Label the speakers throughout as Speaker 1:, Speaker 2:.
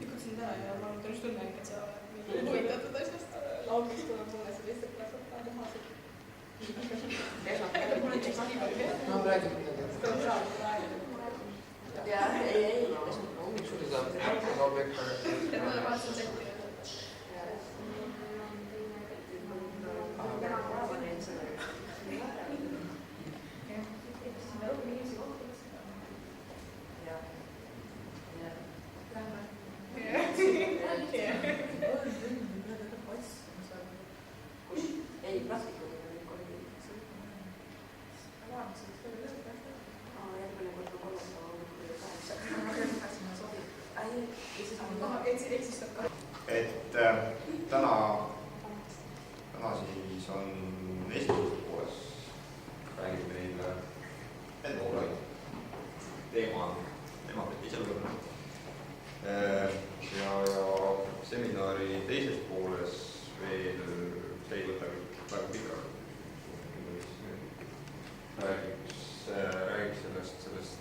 Speaker 1: Ikutsin täna ja ma olen tunne, et sa huvitatud asjast laulmist tuleb mulle, see lihtsalt laseb taha maha.
Speaker 2: No praegu midagi. Jaa, ei, seda
Speaker 1: ma vaatasin setti.
Speaker 2: Ei, praktikul oli järgmine kord on 3
Speaker 3: et täna siis on esimeses pooles räägib meile enda Obrani teema ise lõpuni. Ja seminari teises pooles veel see ei võta väga pikalt. Räägiks sellest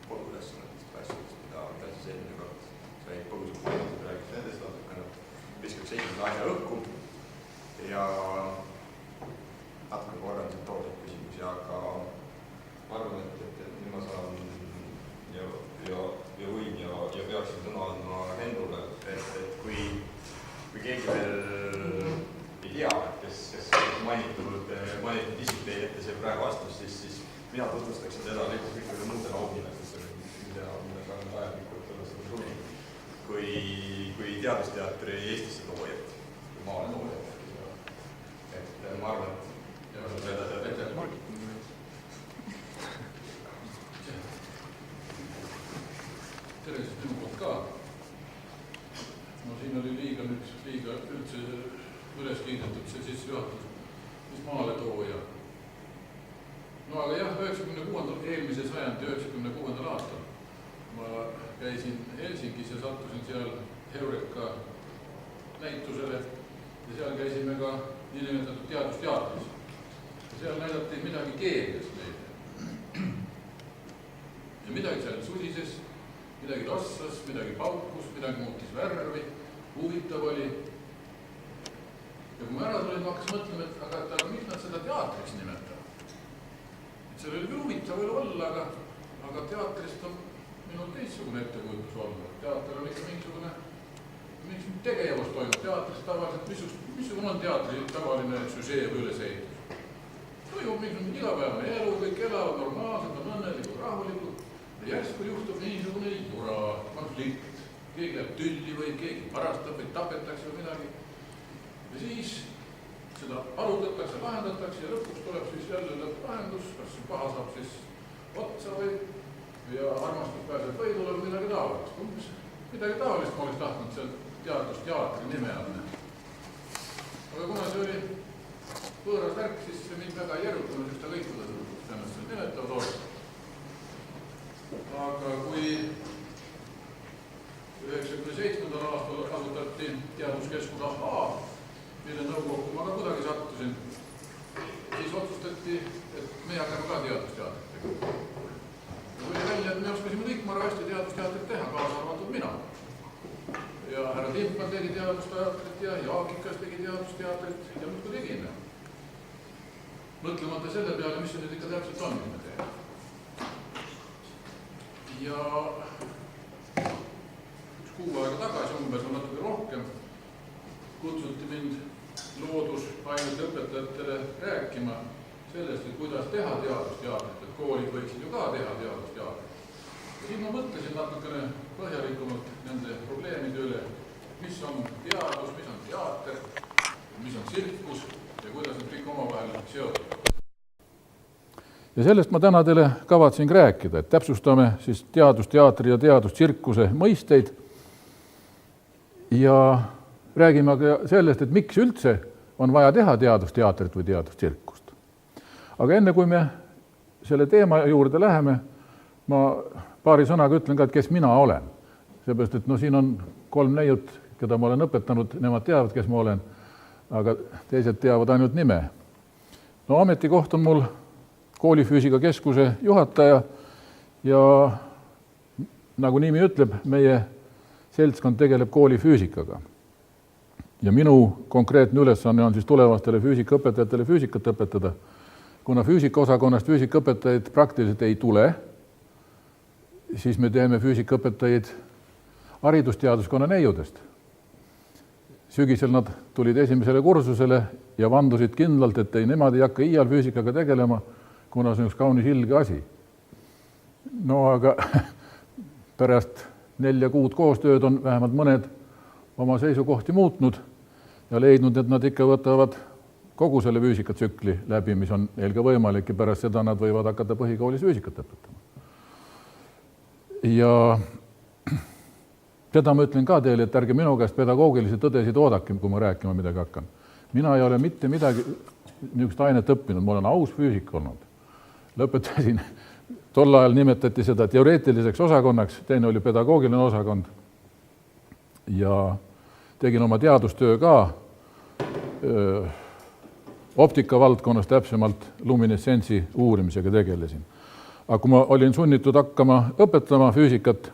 Speaker 3: koduülesannetest, asjadest, mida siis eelmine kord sai põgusalt mainitud, räägiks nendest natukene, viskaks esimese aina õhku ja natuke organisatoorseid küsimusi, aga ma arvan, et nüüd ma saan ja võin ja peaksin sõna andma Hendule, et kui keegi veel ei tea, kes mainitud isik teie ette see praegu astus, siis mina tutvustaksin teda kõikide muude augile, millega on vajalikult olla seda suvi, kui teadusteatri Eestisse toojat, kui maale toojat. Et ma arvan, et
Speaker 4: tere siis minu poolt ka. No siin oli liiga üldse üles kiidetud see sissejuhatus, mis maale tooja. No aga jah, eelmise sajandi 96. aastal ma käisin Helsingis ja sattusin seal Heureka näitusele ja seal käisime ka niinimetatud teadusteatris. Ja seal näidati midagi keemias meile. Ja midagi seal susises, midagi rassas, midagi paukus, midagi muutis värvi, huvitav oli. Ja kui ma ära tulin, ma hakkas mõtlema, et miks nad seda teatriks nimetavad. Seal oli küll huvitav olla, aga teatrist on minul teistsugune ettekujutus olla. Teater on ikka mingisugune tegevus toimub. Teatris tavaliselt, missugune on teatri tavaline süžee või ülesehitus. Toimub mingisugune igapäevane elu, kõik elavad normaalselt, on õnnelikud, rahulikud. Ja järsku juhtub niisugune jura, konflikt. Keegi läheb tülli või keegi parastab või tapetakse või midagi. Ja siis seda arutatakse, lahendatakse ja lõpuks tuleb siis jälle lõpplahendus, kas paha saab siis otsa või ja armastus pääseb võidule või midagi taolist. Midagi taolist ma oleks tahtnud seal teadusteatri nime anda. Aga kuna see oli võõras värk, siis see mind väga ei järutanud, just ta kõik ennast seal nimetavad oleks. Aga kui 97. aastal asutati teaduskeskus Ahaa, mille nõukokku ma ka kuidagi sattusin, siis otsustati, et me hakkame ka teadusteatrit tegema. Tuli välja, et me oskasime kõik maravasti teadusteatrit teha, kaasa arvatud mina. Ja härra Timpman tegi teadusteatrit ja Jaagikas tegi teadusteatrit ja muudkui tegime. Mõtlemata selle peale, mis see nüüd ikka täpselt on, mis me teeme. Ja üks kuu aega tagasi, umbes on natuke rohkem, kutsuti mind loodusaineid õpetajatele rääkima sellest, et kuidas teha teadusteatrit, et koolid võiksid ju ka teha teadusteatrit. Ja siis ma mõtlesin natukene põhjalikumalt nende probleemide üle, mis on teadus, mis on teater, mis on tsirkus ja kuidas need kõik omavahel seotud. Ja sellest ma täna teile kavatsin rääkida, et täpsustame siis teadusteatri ja teadustsirkuse mõisteid ja räägime aga sellest, et miks üldse on vaja teha teadusteatrit või teadustsirkust. Aga enne kui me selle teema juurde läheme, ma paari sõnaga ütlen ka, et kes mina olen. Seepärast, et siin on 3 neiut, keda ma olen õpetanud, nemad teavad, kes ma olen, aga teised teavad ainult nime. No ametikoht on mul koolifüüsika keskuse juhataja ja nagu nimi ütleb, meie seltskond tegeleb koolifüüsikaga. Ja minu konkreetne ülesanne on siis tulevastele füüsikaõpetajatele füüsikat õpetada. Kuna füüsikaosakonnast füüsikaõpetajaid praktiliselt ei tule, siis me teeme füüsikaõpetajaid haridusteaduskonna neiudest. Sügisel nad tulid esimesele kursusele ja vandusid kindlalt, et nemad ei hakka iial füüsikaga tegelema, kuna see on üks kaunis ilge asi. No aga pärast 4 kuud koostööd on vähemalt mõned oma seisukohti muutnud ja leidnud, et nad ikka võtavad kogu selle füüsikatsükli läbi, mis on neil ka võimalik ja pärast seda nad võivad hakata põhikoolis füüsikat õpetama. Ja seda ma ütlen ka teile, et ärge minu käest pedagoogilisi tõdesid oodake, kui ma rääkima midagi hakkan. Mina ei ole mitte midagi niisugust ainet õppinud, ma olen aus füüsik olnud. Lõpetasin, tol ajal nimetati seda teoreetiliseks osakonnaks, teine oli pedagoogiline osakond ja tegin oma teadustöö ka optika valdkonnas, täpsemalt luminessentsi uurimisega tegelesin. Aga kui ma olin sunnitud hakkama õpetama füüsikat,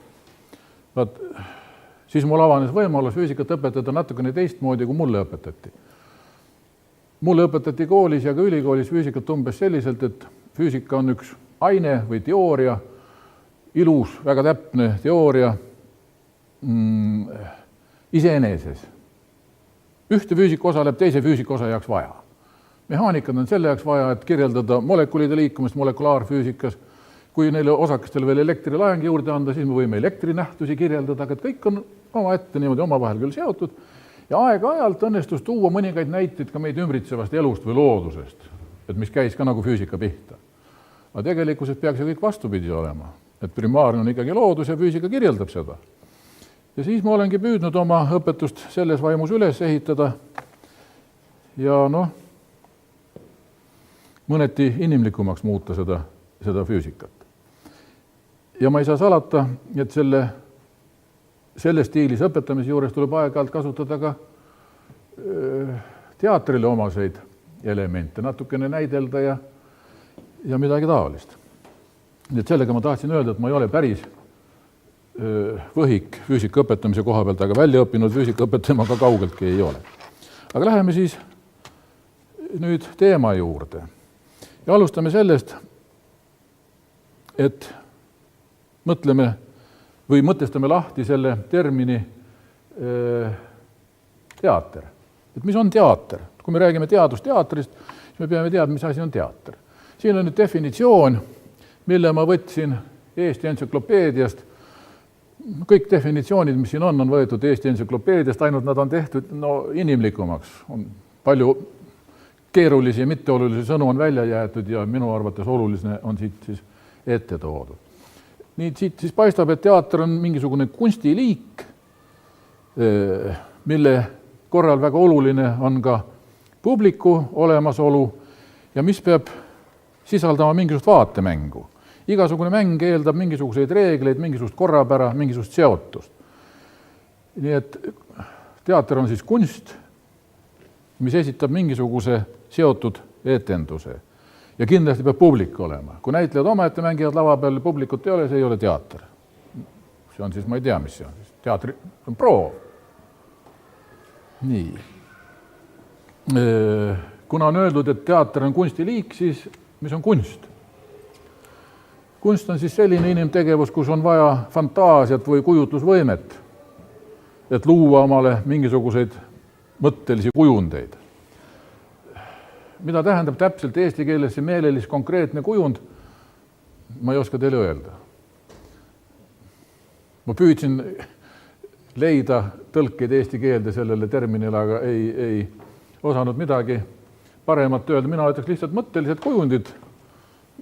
Speaker 4: siis mul avanes võimalus füüsikat õpetada natukene teistmoodi, kui mulle õpetati. Mulle õpetati koolis ja ka ülikoolis füüsikat umbes selliselt, et füüsika on üks aine või teooria, ilus, väga täpne teooria iseeneses. Ühte füüsika osa läheb teise füüsika osa jaoks vaja. Mehaanikad on selle jaoks vaja, et kirjeldada molekulide liikumist molekulaarfüüsikas. Kui neile osakestele veel elektrilaeng juurde anda, siis me võime elektrinähtusi kirjeldada, aga kõik on oma ette niimoodi omavahel küll seotud. Ja aeg-ajalt õnnestus tuua mõningaid näiteid ka meid ümbritsevast elust või loodusest, et mis käis ka nagu füüsika pihta. Aga tegelikkuses peaks see kõik vastupidi olema, et primaarne on ikkagi loodus ja füüsika kirjeldab seda. Ja siis ma olengi püüdnud oma õpetust selles vaimus üles ehitada ja mõneti inimlikumaks muuta seda füüsikat. Ja ma ei saa salata, et selle stiilis õpetamise juures tuleb aeg-ajalt kasutada ka teatrile omaseid elemente, natukene näidelda ja midagi taolist. Nii et sellega ma tahtsin öelda, et ma ei ole päris võhik füüsika õpetamise koha pealt, aga välja õppinud füüsika õpetama ka kaugeltki ei ole. Aga läheme siis nüüd teema juurde. Ja alustame sellest, et mõtleme või mõtestame lahti selle termini teater. Et mis on teater? Kui me räägime teadusteatrist, siis me peame teadma, mis asi on teater. Siin on nüüd definitsioon, mille ma võtsin Eesti entsüklopeediast. Kõik definitsioonid, mis siin on võetud Eesti entsüklopeediast, ainult nad on tehtud inimlikumaks. On palju keerulisi ja mitteolulisi sõnu on välja jäetud ja minu arvates oluline on siit siis ette toodud. Nii siit siis paistab, et teater on mingisugune kunstiliik, mille korral väga oluline on ka publiku olemasolu ja mis peab sisaldama mingisugust vaatemängu. Igasugune mäng eeldab mingisuguseid reegleid, mingisugust korrapära, mingisugust seotust. Nii et teater on siis kunst, mis esitab mingisuguse seotud etenduse. Ja kindlasti peab publik olema. Kui näitlejad omaette mängivad lava peal, publikut ei ole, see ei ole teater. See on siis, ma ei tea, mis see on. Teatri on proov. Nii. Kuna on öeldud, et teater on kunstiliik, siis mis on kunst? Kunst on siis selline inimtegevus, kus on vaja fantaasiat või kujutlusvõimet, et luua omale mingisuguseid mõttelisi kujundeid. Mida tähendab täpselt eesti keeles see meelelis konkreetne kujund, ma ei oska teile öelda. Ma püüdsin leida tõlkeid eesti keelde sellele terminile, aga ei osanud midagi paremat öelda. Mina ütleks lihtsalt mõttelised kujundid.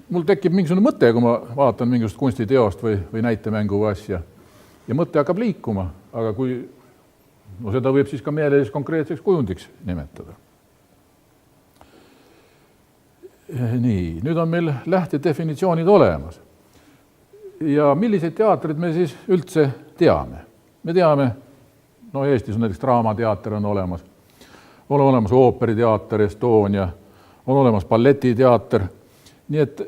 Speaker 4: Mul tekib mingisugune mõte, kui ma vaatan mingisugust kunstiteost või näitemängu või asja. Ja mõte hakkab liikuma, aga kui No seda võib siis ka meeles konkreetseks kujundiks nimetada. Nii, nüüd on meil lähtedefinitsioonid olemas. Ja milliseid teatrid me siis üldse teame? Me teame, no Eestis on näiteks Draamateater on olemas ooperiteater Estonia, on olemas balletiteater. Nii et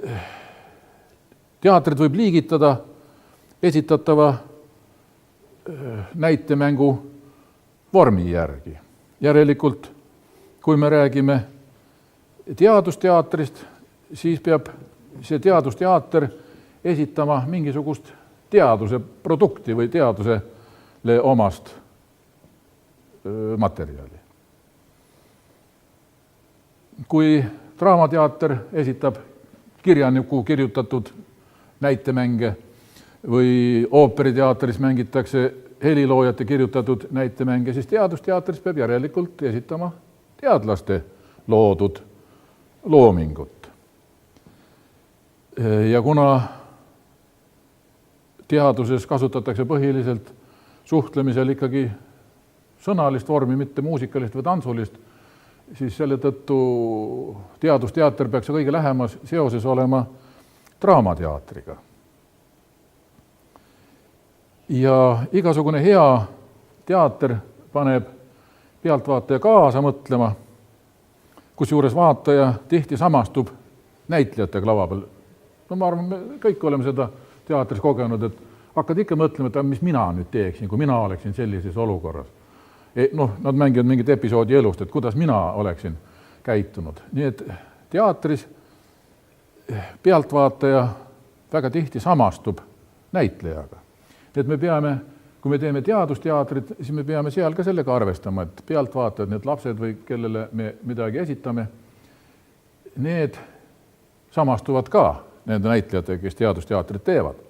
Speaker 4: teatrid võib liigitada esitatava näitemängu vormi järgi. Järelikult, kui me räägime teadusteatrist, siis peab see teadusteater esitama mingisugust teaduse produkti või teadusele omast materjali. Kui Draamateater esitab kirjaniku kirjutatud näitemänge või ooperiteatris mängitakse heliloojate kirjutatud näitemänge, siis teadusteatris peab järelikult esitama teadlaste loodud loomingut. Ja kuna teaduses kasutatakse põhiliselt suhtlemisel ikkagi sõnalist vormi, mitte muusikalist või tantsulist, siis selle tõttu teadusteater peaks kõige lähemas seoses olema Draamateatriga. Ja igasugune hea teater paneb pealtvaataja kaasa mõtlema, kusjuures vaataja tihti samastub näitlejate klava peal. No ma arvan, me kõik oleme seda teatris kogenud, et hakkad ikka mõtlema, et mis mina nüüd teeksin, kui mina oleksin sellises olukorras. Nad mängivad mingit episoodi elust, et kuidas mina oleksin käitunud. Nii et teatris pealtvaataja väga tihti samastub näitlejaga. Et me peame, kui me teeme teadusteatrit, siis me peame seal ka sellega arvestama, et pealtvaatajad, need lapsed või kellele me midagi esitame, need samastuvad ka nende näitlejatega, kes teadusteatrit teevad.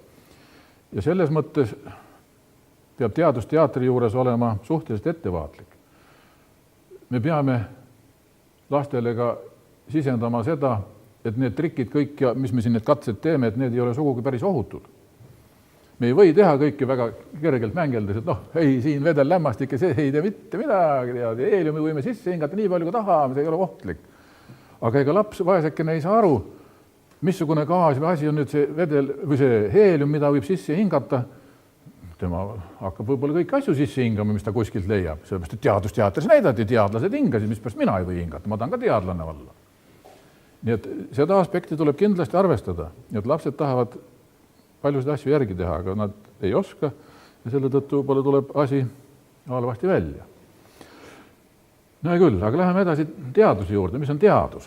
Speaker 4: Ja selles mõttes peab teadusteatri juures olema suhteliselt ettevaatlik. Me peame lastele ka sisendama seda, et need trikid kõik, mis me siin need katsed teeme, et need ei ole sugugi päris ohutud. Me ei või teha kõiki väga kergelt mängeldes, et ei, siin vedel lämmastik ja see ei tee mitte midagi, heeliumi võime sisse hingata nii palju, kui tahame, see ei ole ohtlik. Aga ega laps vaesekene ei saa aru, missugune gaas või asi on nüüd see vedel või see heelium, mida võib sisse hingata. Tema hakkab võib-olla kõik asju sisse hingama, mis ta kuskilt leiab. Sellepärast, et teadusteatris näidati, teadlased hingasid, mis pärast mina ei või hingata, ma tahan ka teadlane olla. Nii et seda aspekti tuleb kindlasti arvestada, et lapsed tahavad paljusid asju järgi teha, aga nad ei oska ja selle tõttu võib-olla tuleb asi halvasti välja. No ja küll, aga läheme edasi teaduse juurde. Mis on teadus?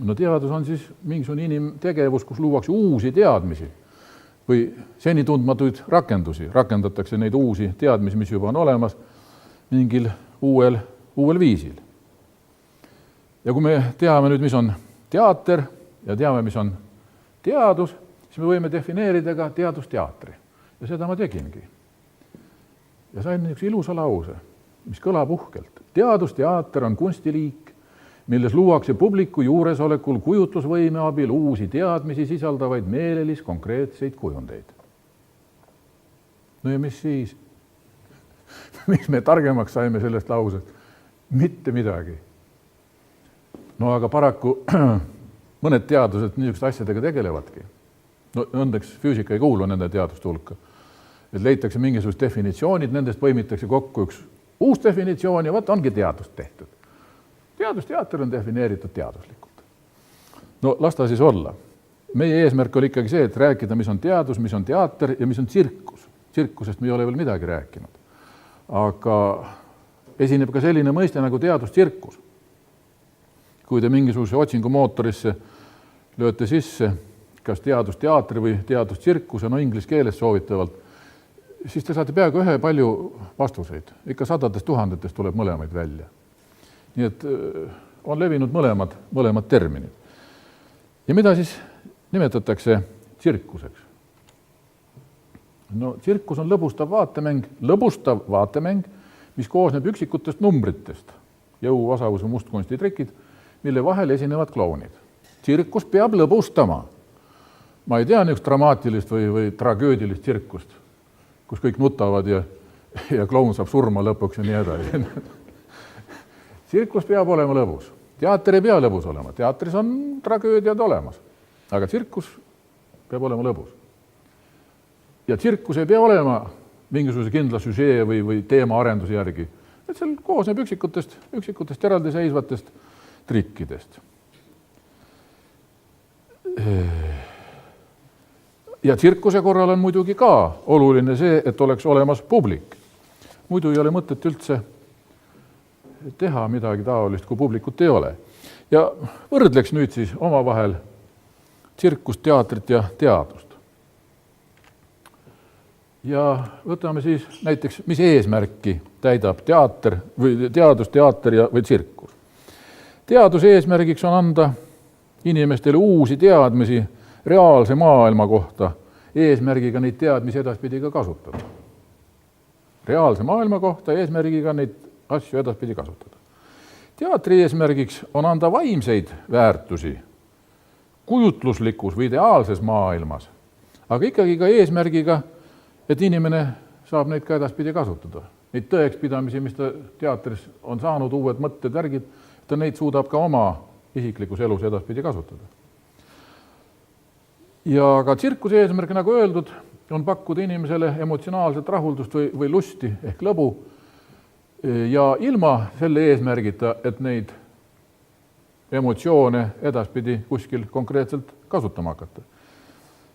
Speaker 4: No teadus on siis mingisugune inimtegevus, kus luuakse uusi teadmisi või seni tundmatuid rakendusi. Rakendatakse neid uusi teadmisi, mis juba on olemas mingil uuel viisil. Ja kui me teame nüüd, mis on teater ja teame, mis on teadus, siis me võime defineerida ka teadusteatri. Ja seda ma tegingi. Ja sain üks ilusa lause, mis kõlab uhkelt. Teadusteater on kunstiliik, milles luuakse publiku juuresolekul kujutlusvõime abil uusi teadmisi sisaldavaid meelelis konkreetseid kujundeid. No ja mis siis? Mis me targemaks saime sellest lausest? Mitte midagi. No aga paraku mõned teadused niisugust asjadega tegelevadki. No õndeks füüsika ei kuulu nende teaduste hulka. Et leitakse mingisugused definitsioonid, nendest põimitakse kokku üks uus definitsioon ja võt ongi teadust tehtud. Teadusteater on defineeritud teaduslikult. No las ta siis olla. Meie eesmärk oli ikkagi see, et rääkida, mis on teadus, mis on teater ja mis on tsirkus. Tsirkusest me ei ole veel midagi rääkinud. Aga esineb ka selline mõiste nagu teadustsirkus. Kui te mingisuguse otsingumootorisse lööte sisse kas teadusteatri või teadustsirkus, no inglise keeles soovitavalt, siis te saate peaaegu ühe palju vastuseid. Ikka sadadest tuhandetest tuleb mõlemaid välja. Nii et on levinud mõlemad terminid. Ja mida siis nimetatakse tsirkuseks? No tsirkus on lõbustav vaatemäng, mis koosneb üksikutest numbritest, jõu, osavus ja mustkunstitrikid, mille vahel esinevad klounid. Tsirkus peab lõbustama. Ma ei tea niisugust dramaatilist või tragöödilist tsirkust, kus kõik nutavad ja ja kloun saab surma lõpuks ja nii edasi. Tsirkus peab olema lõbus. Teater ei pea lõbus olema. Teatris on tragöödiad olemas. Aga tsirkus peab olema lõbus. Ja tsirkus ei pea olema mingisuguse kindla süžee või teema arenduse järgi. Et seal koosneb üksikutest eraldiseisvatest trikkidest. Ja tsirkuse korral on muidugi ka oluline see, et oleks olemas publik. Muidu ei ole mõtet üldse teha midagi taolist, kui publikut ei ole. Ja võrdleks nüüd siis omavahel tsirkust, teatrit ja teadust. Ja võtame siis näiteks, mis eesmärki täidab teater või teadus, teater või tsirkus. Teaduse eesmärgiks on anda inimestele uusi teadmisi reaalse maailma kohta, eesmärgiga neid teadmisi edaspidi ka kasutada. Reaalse maailma kohta eesmärgiga neid asju edaspidi kasutada. Teatri eesmärgiks on anda vaimseid väärtusi kujutluslikus või ideaalses maailmas, aga ikkagi ka eesmärgiga, et inimene saab neid ka edaspidi kasutada. Neid tõekspidamisi, mis ta teatris on saanud, uued mõtted, värgid, ta neid suudab ka oma isiklikus elus edaspidi kasutada. Ja ka tsirkuse eesmärk, nagu öeldud, on pakkuda inimesele emotsionaalset rahuldust või lusti ehk lõbu ja ilma selle eesmärgita, et neid emotsioone edaspidi kuskil konkreetselt kasutama hakata.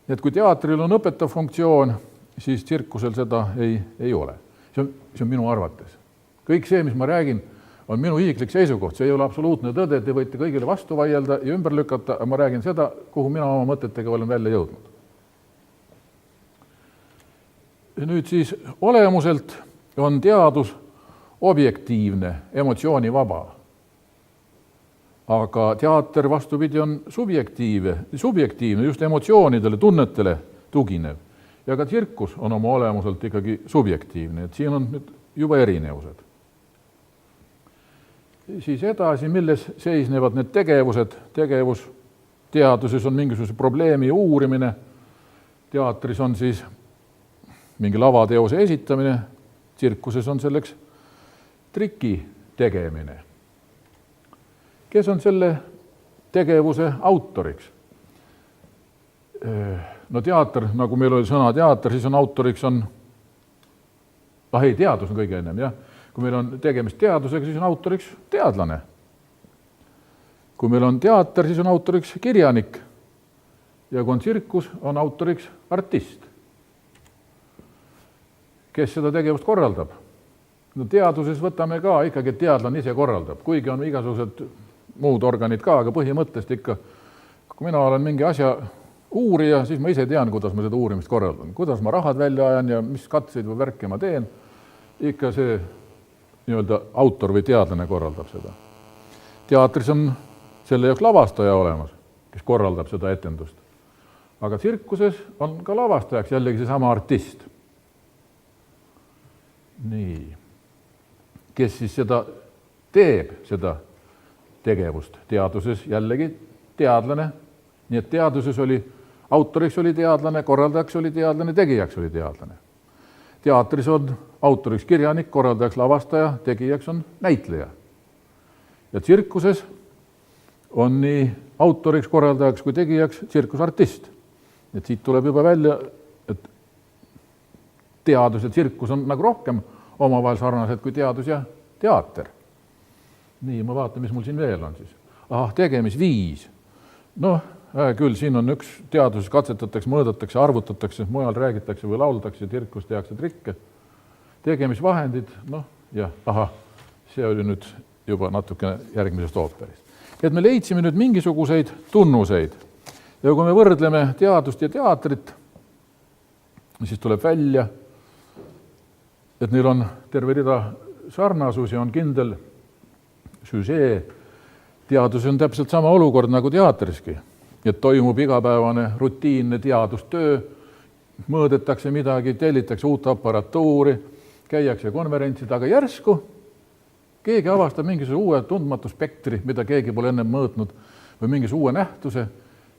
Speaker 4: Et kui teatril on õpetav funktsioon, siis tsirkusel seda ei ole. See on minu arvates. Kõik see, mis ma räägin, on minu isiklik seisukoht. See ei ole absoluutne tõde, te võite kõigile vastu vaielda ja ümber lükata, aga ma räägin seda, kuhu mina oma mõtetega olen välja jõudnud. Nüüd siis olemuselt on teadus objektiivne, emotsioonivaba. Aga teater vastupidi on subjektiivne, just emotsioonidele, tunnetele tuginev. Ja ka tsirkus on oma olemuselt ikkagi subjektiivne, et siin on nüüd juba erinevused. Siis edasi, milles seisnevad need tegevused. Tegevus teaduses on mingisuguse probleemi uurimine, teatris on siis mingi lavateose esitamine, tsirkuses on selleks triki tegemine. Kes on selle tegevuse autoriks? No teater, nagu meil oli sõna teater, siis on autoriks teadus on kõige ennem, jah. Kui meil on tegemist teadusega, siis on autoriks teadlane. Kui meil on teater, siis on autoriks kirjanik. Ja kui on tsirkus, on autoriks artist. Kes seda tegevust korraldab? No teaduses võtame ka ikkagi, et teadlane ise korraldab. Kuigi on igasugused muud organid ka, aga põhimõttest ikka, kui mina olen mingi asja uurija, siis ma ise tean, kuidas ma seda uurimist korraldan. Kuidas ma rahad välja ajan ja mis katseid või värke ma teen. Ikka see nii-öelda autor või teadlane korraldab seda. Teatris on selle jaoks lavastaja olemas, kes korraldab seda etendust. Aga tsirkuses on ka lavastajaks jällegi seesama artist. Nii. Kes siis seda teeb, seda tegevust? Teaduses jällegi teadlane. Nii et teaduses oli, autoriks oli teadlane, korraldajaks oli teadlane, tegijaks oli teadlane. Teatris on autoriks kirjanik, korraldajaks lavastaja, tegijaks on näitleja. Ja tsirkuses on nii autoriks, korraldajaks kui tegijaks tsirkusartist. Et siit tuleb juba välja, et teadus ja tsirkus on nagu rohkem omavahel sarnased kui teadus ja teater. Nii, ma vaatan, mis mul siin veel on siis. Tegemisviis. Küll siin on üks teaduses katsetatakse, mõõdatakse, arvutatakse, mujal räägitakse või lauldakse, tsirkus tehakse trikke. Tegemisvahendid, see oli nüüd juba natuke järgmisest ooperist. Et me leidsime nüüd mingisuguseid tunnuseid. Ja kui me võrdleme teadust ja teatrit, siis tuleb välja, et neil on terve rida sarnasusi, on kindel süžee. Teadus on täpselt sama olukord nagu teatriski. Et toimub igapäevane rutiinne teadustöö, mõõdetakse midagi, tellitakse uut aparatuuri, käiakse konverentsid, aga järsku keegi avastab mingisuguse uue tundmatu spektri, mida keegi pole enne mõõtnud, või mingisuguse uue nähtuse,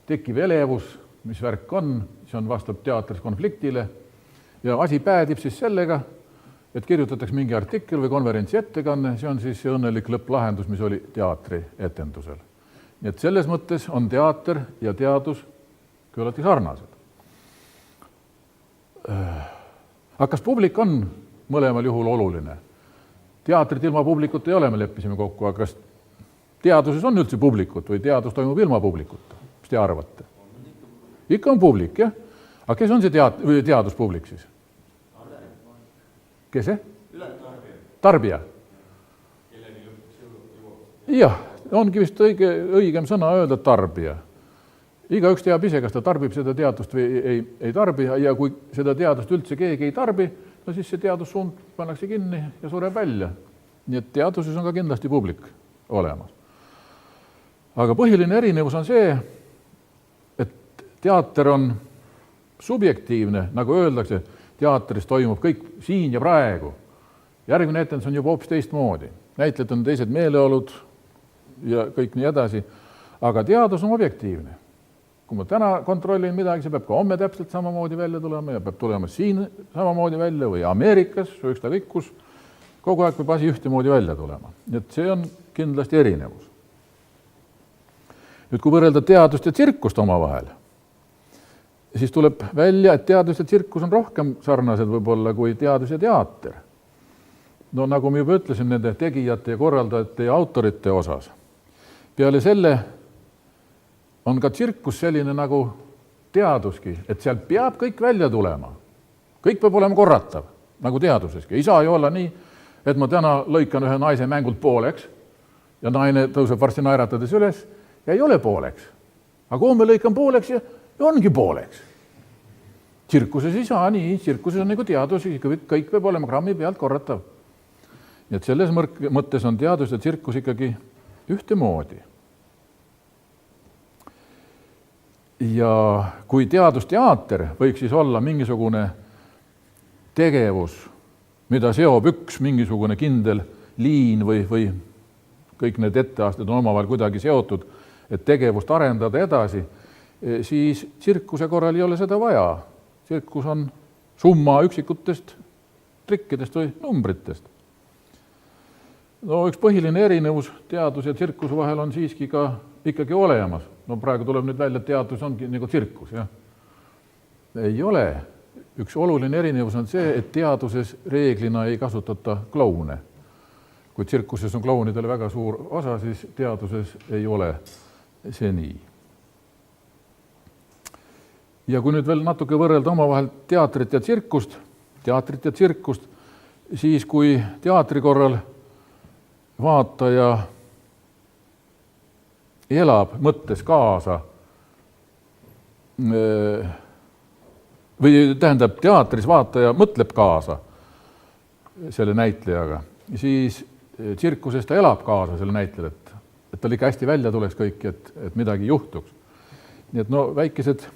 Speaker 4: tekib elevus, mis värk on, see on vastab teatris konfliktile ja asi päädib siis sellega, et kirjutatakse mingi artikkel või konverentsi ettekanne, see on siis see õnnelik lõpplahendus, mis oli teatri etendusel. Nii et selles mõttes on teater ja teadus küllaltki sarnased. Aga kas publik on mõlemal juhul oluline? Teatrit ilma publikut ei ole, me leppisime kokku, aga kas teaduses on üldse publikut või teadus toimub ilma publikuta? Mis te arvate? Ikka on publik, jah? Aga kes on see teaduspublik siis? Kes see? Tarbija. Jah, ongi vist õigem sõna öelda tarbija. Igaüks teab ise, kas ta tarbib seda teadust või ei tarbi ja kui seda teadust üldse keegi ei tarbi, no siis see teadussuund pannakse kinni ja sureb välja. Nii et teaduses on ka kindlasti publik olemas. Aga põhiline erinevus on see, et teater on subjektiivne, nagu öeldakse, teatris toimub kõik siin ja praegu. Järgmine etendus on juba hoopis teistmoodi. Näitlejad on teised meeleolud ja kõik nii edasi. Aga teadus on objektiivne. Kui ma täna kontrollin midagi, see peab ka homme täpselt samamoodi välja tulema ja peab tulema siin samamoodi välja või Ameerikas, ükskõik kus, kogu aeg peab asi ühtemoodi välja tulema. Nii et see on kindlasti erinevus. Nüüd, kui võrrelda teadust ja tsirkust omavahel, siis tuleb välja, et teadus ja tsirkus on rohkem sarnased võib-olla kui teadus ja teater. No nagu me juba ütlesin, nende tegijate ja korraldajate ja autorite osas. Peale selle on ka tsirkus selline nagu teaduski, et seal peab kõik välja tulema. Kõik peab olema korratav, nagu teaduseski. Ei saa ju olla nii, et ma täna lõikan ühe naise mängult pooleks ja naine tõuseb varsti naeratades üles ja ei ole pooleks. Aga homme lõikan pooleks ja ongi pooleks. Tsirkuses ei saa nii, tsirkuses on nagu teadus, kõik peab olema grammi pealt korratav. Nii et selles mõttes on teadus ja tsirkus ikkagi ühtemoodi. Ja kui teadusteater võiks siis olla mingisugune tegevus, mida seob üks mingisugune kindel liin või kõik need etteasted on omavahel kuidagi seotud, et tegevust arendada edasi, siis tsirkuse korral ei ole seda vaja. Tsirkus on summa üksikutest trikkidest või numbritest. No üks põhiline erinevus teadus ja tsirkuse vahel on siiski ka ikkagi olemas. No praegu tuleb nüüd välja, et teadus ongi nagu tsirkus, jah. Ei ole. Üks oluline erinevus on see, et teaduses reeglina ei kasutata kloune. Kui tsirkuses on klounidele väga suur osa, siis teaduses ei ole see nii. Ja kui nüüd veel natuke võrrelda omavahel teatrit ja tsirkust, siis kui teatri korral vaataja elab mõttes kaasa või tähendab, teatris vaataja mõtleb kaasa selle näitlejaga, siis tsirkuses ta elab kaasa selle näitlejal, et tal ikka hästi välja tuleks kõik, et midagi juhtuks. Nii et no väikesed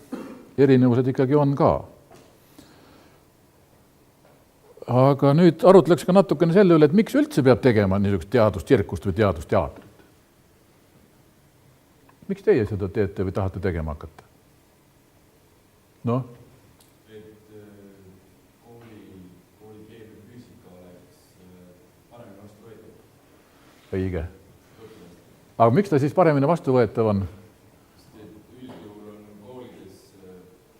Speaker 4: erinevused ikkagi on ka. Aga nüüd arutleks ka natukene selle üle, et miks üldse peab tegema niisugust teadustsirkust või teadusteatrit? Miks teie seda teete või tahate tegema hakata? Noh?
Speaker 5: Et kooli keemia füüsika oleks paremini vastu võetav.
Speaker 4: Õige. Aga miks ta siis paremini vastu võetav on?
Speaker 5: Sest üldjuhul on koolides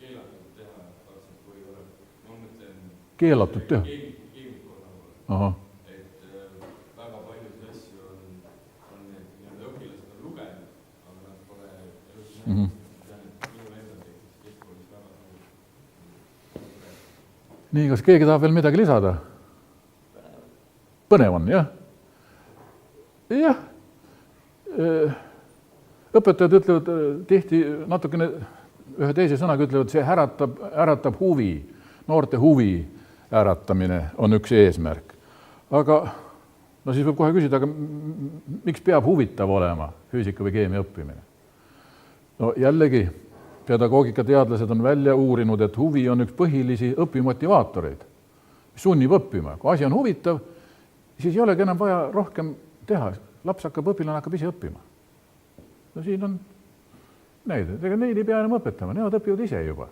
Speaker 5: keelatud teha täpselt või olema. Ma mõtlen
Speaker 4: keelatud teha?
Speaker 5: Keemikuna.
Speaker 4: Aha.
Speaker 5: Et väga paljusid asju on need õpilased on lugenud, aga nad pole minu enda keskkoolis väga
Speaker 4: Nii, kas keegi tahab veel midagi lisada? Põnev on, jah? Jah. Õpetajad ütlevad tihti natukene ühe teise sõnaga ütlevad, see äratab huvi, noorte huvi äratamine on üks eesmärk. Aga no siis võib kohe küsida, aga miks peab huvitav olema füüsika või keemia õppimine? No jällegi, pedagoogikateadlased on välja uurinud, et huvi on üks põhilisi õpimotivaatoreid, mis sunnib õppima. Kui asi on huvitav, siis ei olegi enam vaja rohkem teha. Laps õpilane hakkab ise õppima. No siin on neid ei pea enam õpetama, nemad õpivad ise juba.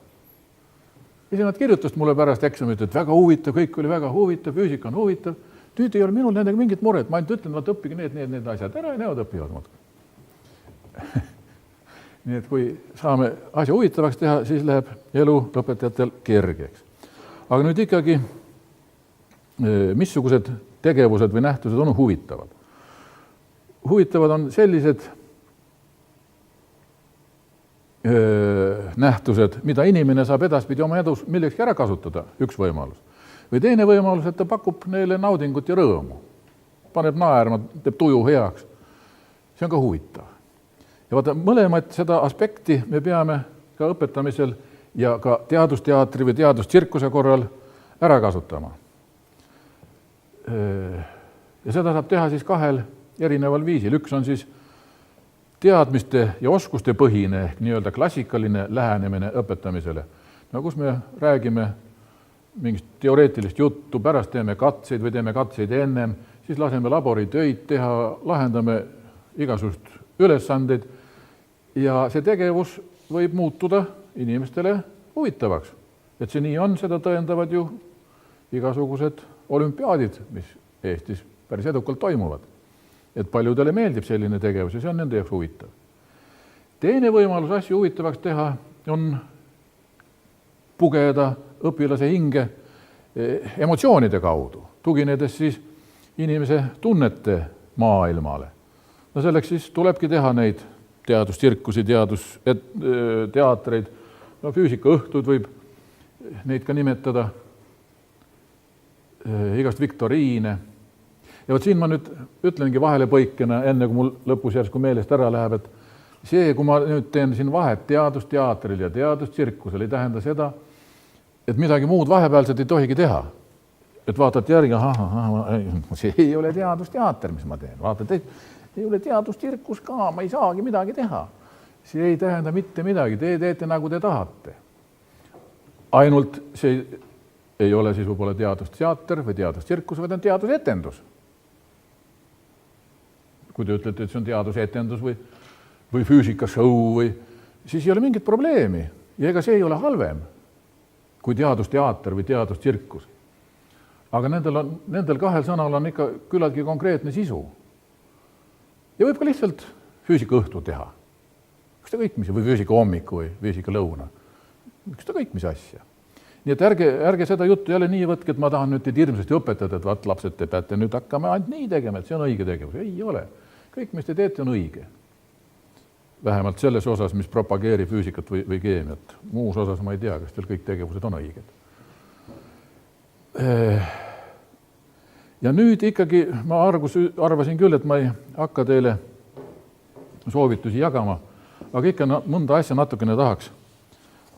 Speaker 6: siis nad kirjutasid mulle pärast eksamit, et väga huvitav, kõik oli väga huvitav, füüsika on huvitav. Nüüd ei ole minul nendega mingit muret, ma ainult ütlen, et õppige need asjad ära ja nemad õpivad muudkui. Nii et kui saame asja huvitavaks teha, siis läheb elu õpetajatel kergeks. Aga nüüd ikkagi, missugused tegevused või nähtused on huvitavad? Huvitavad on sellised nähtused, mida inimene saab edaspidi oma edus millekski ära kasutada, üks võimalus. Või teine võimalus, et ta pakub neile naudingut ja rõõmu. Paneb naerma, teeb tuju heaks. See on ka huvitav. Ja vaata, mõlemad seda aspekti me peame ka õpetamisel ja ka teadusteatri või teadustsirkuse korral ära kasutama. Ja seda saab teha siis kahel erineval viisil. Üks on siis teadmiste ja oskuste põhine ehk nii-öelda klassikaline lähenemine õpetamisele. No kus me räägime mingist teoreetilist juttu, pärast teeme katseid või teeme katseid ennem, siis laseme laboritöid teha, lahendame igasugust ülesandeid ja see tegevus võib muutuda inimestele huvitavaks. Et see nii on, seda tõendavad ju igasugused olümpiaadid, mis Eestis päris edukalt toimuvad. Et paljudele meeldib selline tegevus ja see on nende jaoks huvitav. Teine võimalus asju huvitavaks teha on pugeda õpilase hinge emotsioonide kaudu, tuginedes siis inimese tunnete maailmale. No selleks siis tulebki teha neid teadustsirkusi, teatreid, no füüsikaõhtud võib neid ka nimetada, igast viktoriine. Ja võt siin ma nüüd ütlengi vahelepõikena, enne kui mul lõpus järsku meelest ära läheb, et see, kui ma nüüd teen siin vahet teadusteatril ja teadustsirkusel, ei tähenda seda, et midagi muud vahepealselt ei tohigi teha. Et vaatad järgi, see ei ole teadusteater, mis ma teen. Vaatad, ei ole teadustsirkus ka, ma ei saagi midagi teha. See ei tähenda mitte midagi, te teete nagu te tahate. Ainult see ei ole siis võib-olla teadusteater või teadustsirkus, vaid on teadusetendus. Kui te ütlete, et see on teadusetendus või füüsikashow või, siis ei ole mingit probleemi. Ja ega see ei ole halvem kui teadusteater või teadustsirkus. Aga nendel kahel sõnal on ikka küllaltki konkreetne sisu. Ja võib ka lihtsalt füüsikaõhtu teha. Üks ta kõik mis, või füüsika hommiku või füüsika lõuna. Üks ta kõik mis asja. Nii et ärge seda juttu jälle nii võtke, et ma tahan nüüd teid hirmsasti õpetada, et vaat lapsed, te peate nüüd hakkama ainult nii tegema, et see on õige tegevus. Ei ole. Kõik, mis te teete, on õige. Vähemalt selles osas, mis propageerib füüsikat või keemiat. Muus osas ma ei tea, kas teil kõik tegevused on õiged. Ja nüüd ikkagi ma arvasin küll, et ma ei hakka teile soovitusi jagama, aga ikka mõnda asja natukene tahaks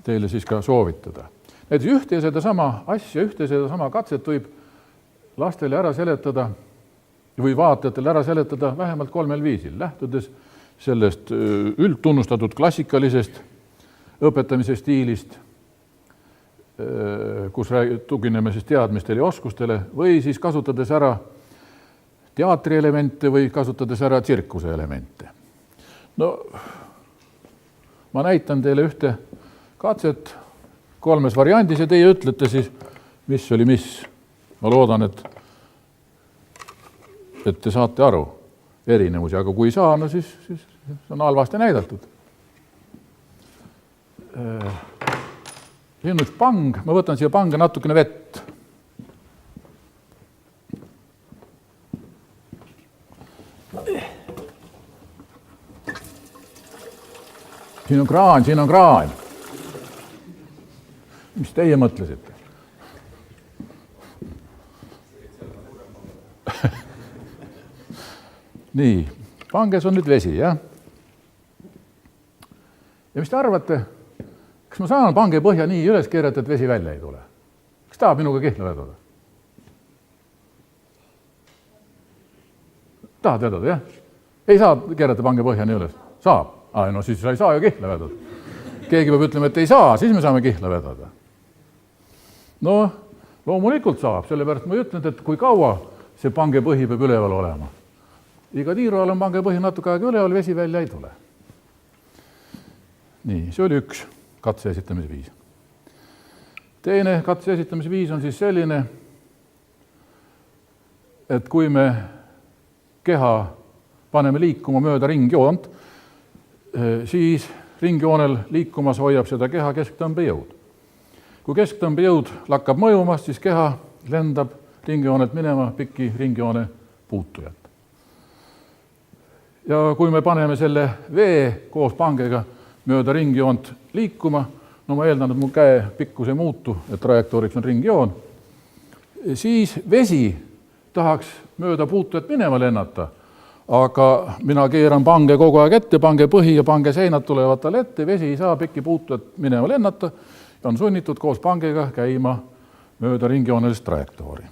Speaker 6: teile siis ka soovitada. Näiteks ühte ja sedasama asja, ühte ja sedasama katset võib lastele ära seletada või vaatajatele ära seletada vähemalt 3 viisil, lähtudes sellest üldtunnustatud klassikalisest õpetamise stiilist, kus tugineme siis teadmistele ja oskustele, või siis kasutades ära teatrielemente või kasutades ära tsirkuse elemente. No, ma näitan teile ühte katset 3 variandis ja teie ütlete siis, mis oli mis. Ma loodan, et te saate aru erinevusi, aga kui ei saa, no siis on halvasti näidatud. Siin on üks pang, ma võtan siia pange natukene vett. Siin on kraan. Mis teie mõtlesite? Nii, panges on nüüd vesi, jah? Ja mis te arvate, kas ma saan pange põhja nii üles keerata, et vesi välja ei tule? Kas tahab minuga kihla vedada? Tahad vedada, jah? Ei saa keerata pange põhja nii üles? Saab. No siis sa ei saa ju kihla vedada. Keegi peab ütlema, et ei saa, siis me saame kihla vedada. No, loomulikult saab, sellepärast ma ütlen, et kui kaua see pange põhi peab üleval olema. Iga tiiru all on pange põhi natuke aega üleval, vesi välja ei tule. Nii, see oli üks katse esitamise viis. Teine katse esitamise viis on siis selline, et kui me keha paneme liikuma mööda ringjoont, siis ringjoonel liikumas hoiab seda keha kesktõmbejõud. Kui kesktõmbejõud lakkab mõjumast, siis keha lendab ringjoonelt minema pikki ringjoone puutujat. Ja kui me paneme selle vee koos pangega mööda ringjoont liikuma, no ma eeldan, et mu käe pikkus ei muutu, et trajektooriks on ringjoon, siis vesi tahaks mööda puutujat minema lennata, aga mina keeran pange kogu aeg ette, pange põhi ja pange seinad tulevad talle ette, vesi ei saa pikki puutujat minema lennata ja on sunnitud koos pangega käima mööda ringjoonelist trajektoori.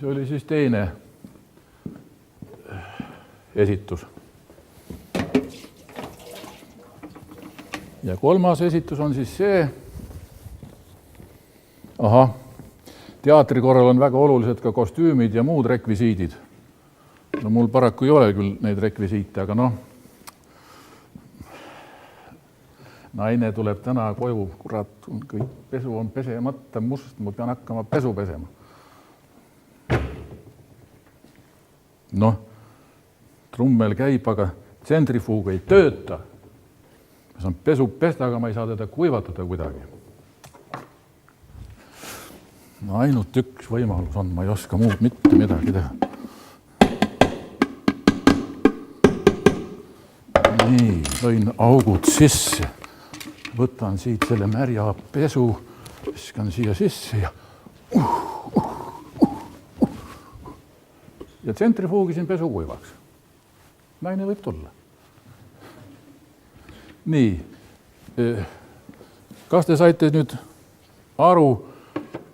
Speaker 6: See oli siis teine esitus. Ja kolmas esitus on siis see, teatri korral on väga olulised ka kostüümid ja muud rekvisiidid. No mul paraku ei ole küll neid rekvisiite, aga noh, naine tuleb täna koju, kurat, kõik pesu on pesemata must, ma pean hakkama pesu pesema. Noh, trummel käib, aga tsentrifuug ei tööta. Ma saan pesu pesta, aga ma ei saa teda kuivatada kuidagi. No, ainult üks võimalus on, ma ei oska muud mitte midagi teha. Nii, lõin augud sisse. Võtan siit selle märja pesu, viskan siia sisse ja ja tsentrifuugisin pesu kuivaks. Naine võib tulla. Nii, kas te saite nüüd aru,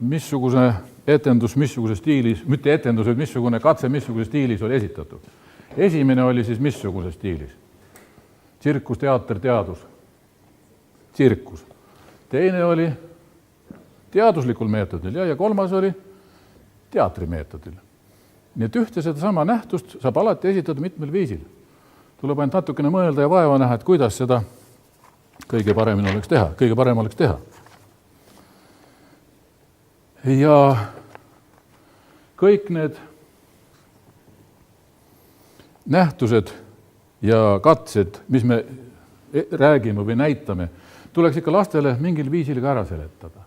Speaker 6: missugune etendus, missuguse stiilis, mitte etendus, et missugune katse, missuguse stiilis oli esitatud? Esimene oli siis missuguse stiilis? Tsirkus, teater, teadus. Tsirkus. Teine oli teaduslikul meetodil ja kolmas oli teatrimeetodil. Nii et ühte seda sama nähtust saab alati esitada mitmel viisil. Tuleb ainult natukene mõelda ja vaeva näha, et kuidas seda kõige parem oleks teha. Ja kõik need nähtused ja katsed, mis me räägime või näitame, tuleks ikka lastele mingil viisil ka ära seletada.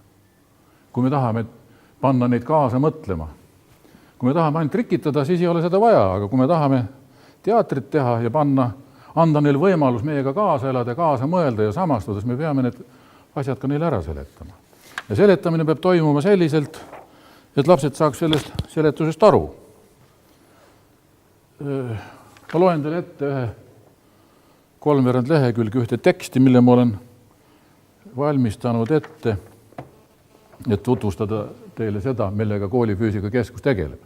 Speaker 6: Kui me tahame panna neid kaasa mõtlema. Kui me tahame ainult trikitada, siis ei ole seda vaja, aga kui me tahame teatrit teha ja anda neil võimalus meiega kaasa elada, kaasa mõelda ja samastudes, me peame need asjad ka neile ära seletama. Ja seletamine peab toimuma selliselt, et lapsed saaks sellest seletusest aru. Ma loen teile ette 3 lehekülge ühte teksti, mille ma olen valmistanud ette, et tutvustada teile seda, millega koolifüüsikakeskus tegeleb.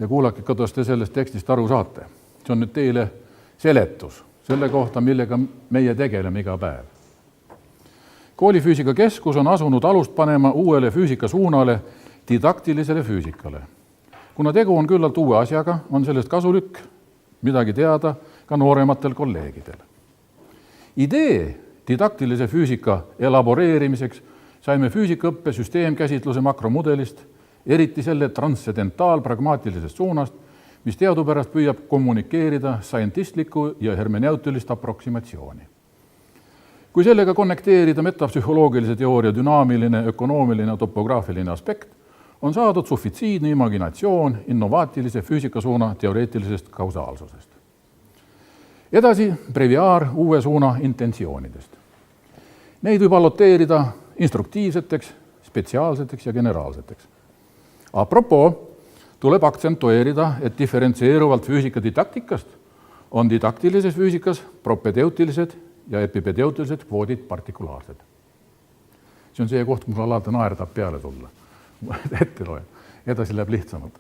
Speaker 6: Ja kuulake, kuidas te sellest tekstist aru saate. See on nüüd teile seletus selle kohta, millega meie tegeleme iga päev. Koolifüüsikakeskus on asunud alust panema uuele füüsikasuunale, didaktilisele füüsikale. Kuna tegu on küllalt uue asjaga, on sellest kasulik midagi teada ka noorematel kolleegidel. Idee didaktilise füüsika elaboreerimiseks saime füüsikaõppe süsteemkäsitluse makromudelist, eriti selle transcendentaal-pragmaatilisest suunast, mis teadupärast püüab kommunikeerida scientistlikku ja hermeneutilist aproksimatsiooni. Kui sellega konnekteerida metapsühholoogilise teooria dünaamiline, ökonoomiline, topograafiline aspekt, on saadud sufitsiidne imaginatsioon innovaatilise füüsikasuuna teoreetilisest kausaalsusest. Edasi breviaar uue suuna intentsioonidest. Neid võib alloteerida instruktiivseteks, spetsiaalseteks ja generaalseteks. Apropos, tuleb aktsentueerida, et diferentseeruvalt füüsika didaktikast on didaktilises füüsikas propedeutilised ja epipedeutilised kvoodid partikulaarsed. See on see koht, kus alati naerdab peale tulla. Ette loen. Edasi läheb lihtsamalt.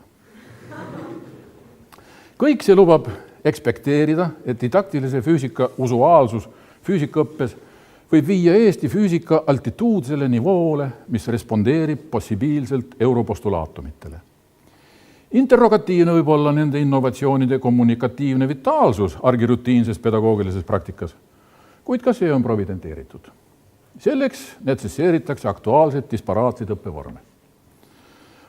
Speaker 6: Kõik see lubab ekspekteerida, et didaktilise füüsika usuaalsus füüsikaõppes võib viia Eesti füüsika altituudsele nivoole, mis respondeerib possibiilselt europostulaatumitele. Interrogatiivne võib olla nende innovatsioonide kommunikatiivne vitaalsus argirutiinses pedagoogilises praktikas, kuid ka see on providenteeritud. Selleks necesseeritakse aktuaalseid disparaatseid õppevorme.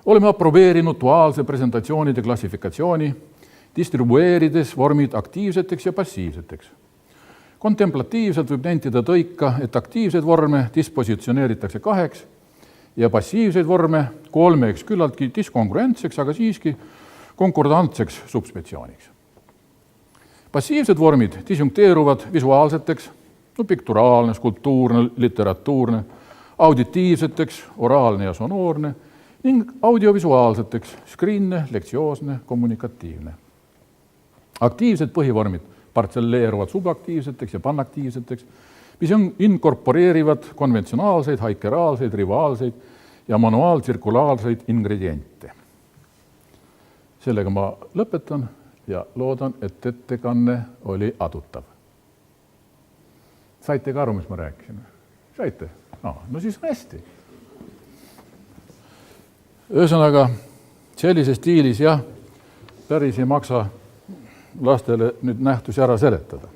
Speaker 6: Oleme aprobeerinud duaalse presentatsioonide klassifikatsiooni, distribueerides vormid aktiivseteks ja passiivseteks. Kontemplatiivselt võib nentida tõika, et aktiivseid vorme dispositsioneeritakse 2 ja passiivseid vorme 3 küllaltki diskongruentseks, aga siiski konkordantseks subspetsiooniks. Passiivsed vormid disjunkteeruvad visuaalseteks, pikturaalne, skulptuurne, literatuurne, auditiivseteks, oraalne ja sonoorne ning audiovisuaalseteks, skriinne, lektsioosne, kommunikatiivne. Aktiivsed põhivormid partselleeruvad subaktiivseteks ja panaktiivseteks, mis inkorporeerivad konventsionaalseid, haikeraalseid, rivaalseid ja manuaaltsirkulaarseid ingrediente. Sellega ma lõpetan ja loodan, et ettekanne oli adutav. Saite ka aru, mis ma rääkisin? Saite? No siis on hästi. Ühesõnaga, sellise stiilis päris ei maksa lastele nüüd nähtusi ära seletada.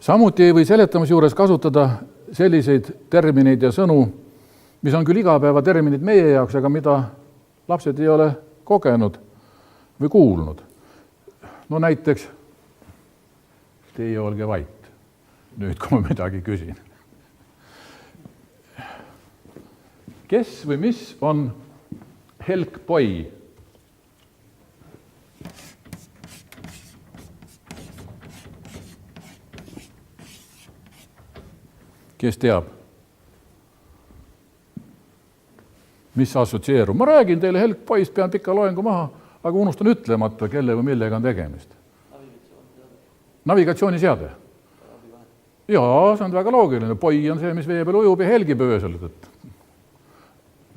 Speaker 6: Samuti ei või seletamise juures kasutada selliseid termineid ja sõnu, mis on küll igapäevaterminid meie jaoks, aga mida lapsed ei ole kogenud või kuulnud. No näiteks, teie olge vait, nüüd kui ma midagi küsin. Kes või mis on helkpoi? Kes teab? Mis assotsieerub? Ma räägin teile helkpoist, pean pika loengu maha, aga unustan ütlemata, kelle või millega on tegemist. Navigatsiooniseade. Jaa, see on väga loogiline. Poi on see, mis vee peal ujub ja helgib öösel.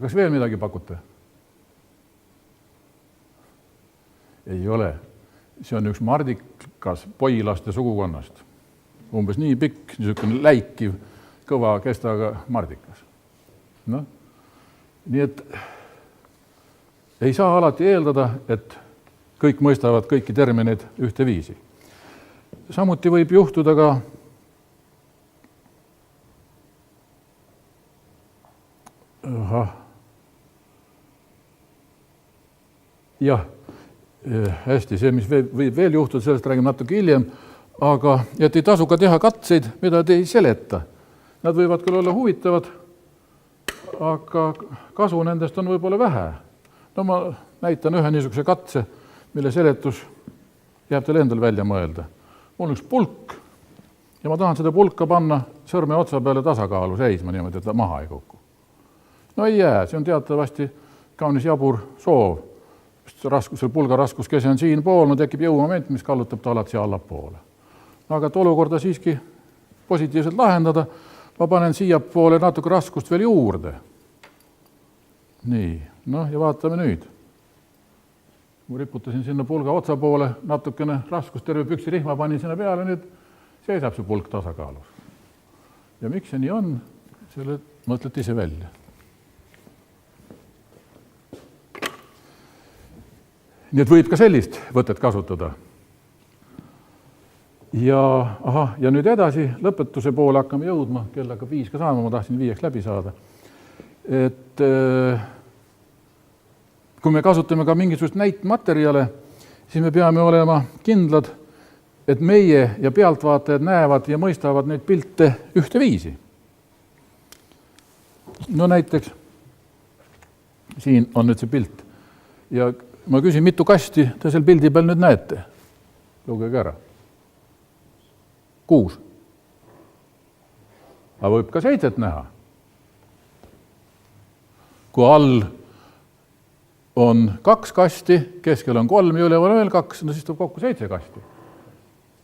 Speaker 6: Kas veel midagi pakute? Ei ole. See on üks mardikas poilaste sugukonnast. Umbes nii pikk, niisugune läikiv, kõva kestaga mardikas. Nii et ei saa alati eeldada, et kõik mõistavad kõiki termineid ühte viisi. Samuti võib juhtuda ka hästi, see, mis võib veel juhtuda, sellest räägime natuke hiljem, aga et ei tasu ka teha katseid, mida te ei seleta. Nad võivad küll olla huvitavad, aga kasu nendest on võib-olla vähe. No ma näitan ühe niisuguse katse, mille seletus jääb teil endal välja mõelda. Mul on üks pulk ja ma tahan seda pulka panna sõrme otsa peale tasakaalu seisma niimoodi, et ta maha ei kuku. No ei jää, see on teatavasti kaunis jabur soov. Selle pulga raskuskese on siin pool, no tekib jõumoment, mis kallutab ta alati allapoole. Aga et olukorda siiski positiivselt lahendada, ma panen siia poole natuke raskust veel juurde. Nii, ja vaatame nüüd. Ma riputasin sinna pulga otsa poole, natukene raskust, terve püksirihma panin sinna peale, nüüd seisab see pulk tasakaalus. Ja miks see nii on, selle mõtlete ise välja. Nii et võib ka sellist võtet kasutada. Ja nüüd edasi, lõpetuse poole hakkame jõudma, kell hakkab 5 ka saama, ma tahtsin 5 läbi saada. Et kui me kasutame ka mingisugust näitmaterjale, siis me peame olema kindlad, et meie ja pealtvaatajad näevad ja mõistavad neid pilte ühte viisi. No näiteks, siin on nüüd see pilt. Ja ma küsin, mitu kasti te seal pildi peal nüüd näete? Lugege ära. 6. Aga võib ka 7 näha. Kui all on 2 kasti, keskel on 3 ja üleval veel 2, no siis tuleb kokku 7 kasti.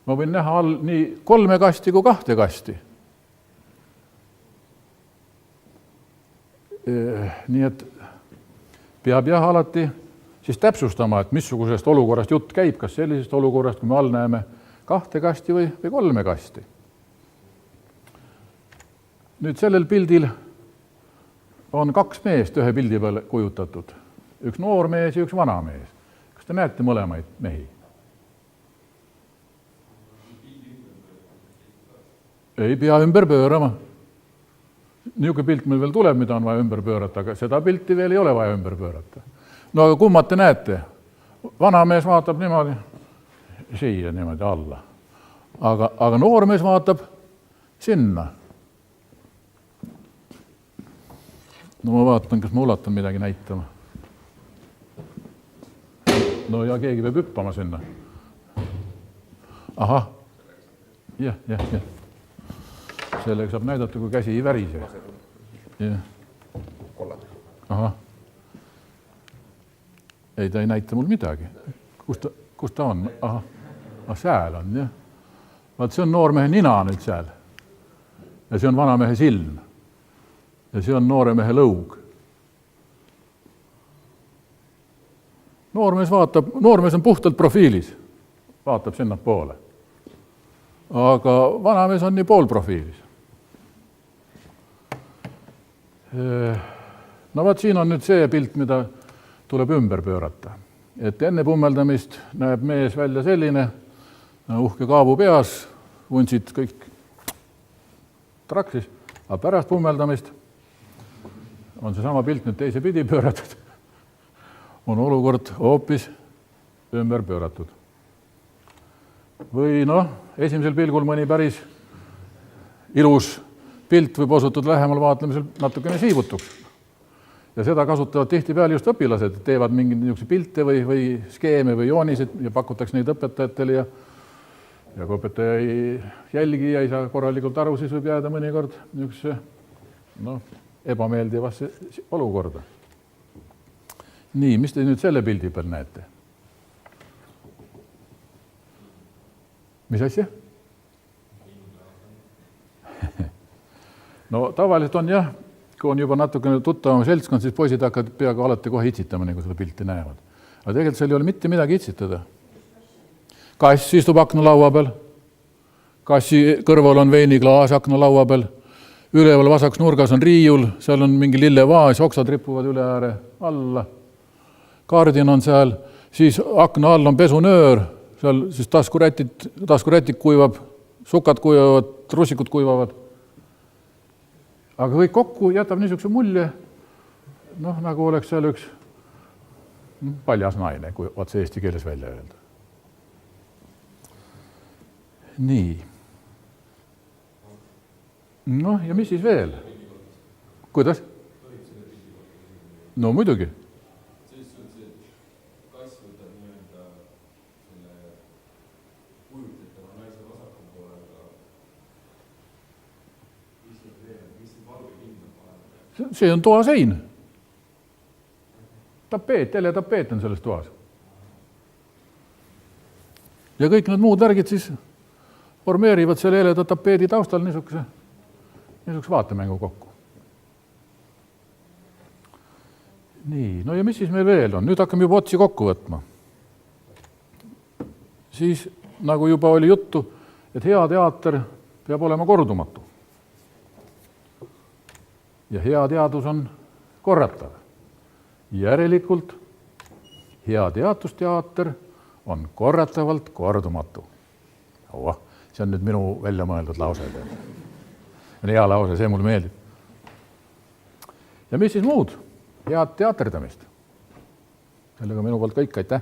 Speaker 6: Ma võin näha all nii 3 kasti kui 2 kasti. Nii et peab alati siis täpsustama, et missugusest olukorrast jutt käib, kas sellisest olukorrast, kui me all näeme 2 kasti või 3 kasti. Nüüd sellel pildil on 2 meest ühe pildi peal kujutatud. Üks noor mees ja üks vana mees. Kas te näete mõlemaid mehi? ei pea ümber pöörama. Niisugune pilt meil veel tuleb, mida on vaja ümber pöörata, aga seda pilti veel ei ole vaja ümber pöörata. No aga kummad te näete? Vanamees vaatab niimoodi, siia niimoodi alla. Aga noormees vaatab sinna. No ma vaatan, kas ma ulatan midagi näitama. No ja keegi peab hüppama sinna. Ahah. Jah. Sellega saab näidata, kui käsi ei värise. Ahah. Ei, ta ei näita mul midagi. Kus ta on? Ahah. Sääl on, jah. Vaat see on noormehe nina nüüd seal. Ja see on vanamehe silm. Ja see on nooremehe lõug. Noormees on puhtalt profiilis. Vaatab sinna poole. Aga vanamees on nii poolprofiilis. No vaat siin on nüüd see pilt, mida tuleb ümber pöörata. Et enne pummeldamist näeb mees välja selline, uhke kaabu peas, vuntsid kõik traksis, aga pärast pummeldamist on see sama pilt nüüd teise pidi pööratud. On olukord hoopis ümber pööratud. Või esimesel pilgul mõni päris ilus pilt võib osutuda lähemal vaatlemisel natukene siivutuks. Ja seda kasutavad tihtipeale just õpilased, teevad mingeid niisuguse pilte või skeeme või joonised ja pakutakse neid õpetajatele ja kui õpetaja ei jälgi ja ei saa korralikult aru, siis võib jääda mõnikord niisuguse ebameeldivasse olukorda. Nii, mis te nüüd selle pildi peal näete? Mis asja? No tavaliselt on jah, kui on juba natukene tuttavam seltskond, siis poisid hakkavad peaaegu alati kohe itsitama, nagu seda pilti näevad. Aga tegelikult seal ei ole mitte midagi itsitada. Kass istub aknalaua peal. Kassi kõrval on veiniklaas aknalaua peal. Üleval vasaks nurgas on riiul, seal on mingi lillevaas, oksad ripuvad üle ääre alla. Kardin on seal, siis akna all on pesunöör, seal siis taskurätik kuivab, sukad kuivavad, trussikud kuivavad. Aga kõik kokku jätab niisuguse mulje, nagu oleks seal üks paljas naine, kui otse eesti keeles välja öelda. Nii. Ja mis siis veel? Kuidas? No muidugi. See on toa sein. Tapeet, tapeet on selles toas. Ja kõik need muud värgid siis formeerivad selle heleda tapeedi taustal niisuguse vaatemängu kokku. Nii, ja mis siis meil veel on? Nüüd hakkame juba otsi kokku võtma. Siis, nagu juba oli juttu, et hea teater peab olema kordumatu. Ja hea teadus on korratav. Järelikult hea teatusteater on korratavalt kordumatu. See on nüüd minu välja mõeldud lause. Hea lause, see mulle meeldib. Ja mis siis muud? Head teaterdamist. Sellega minu poolt kõik, aitäh!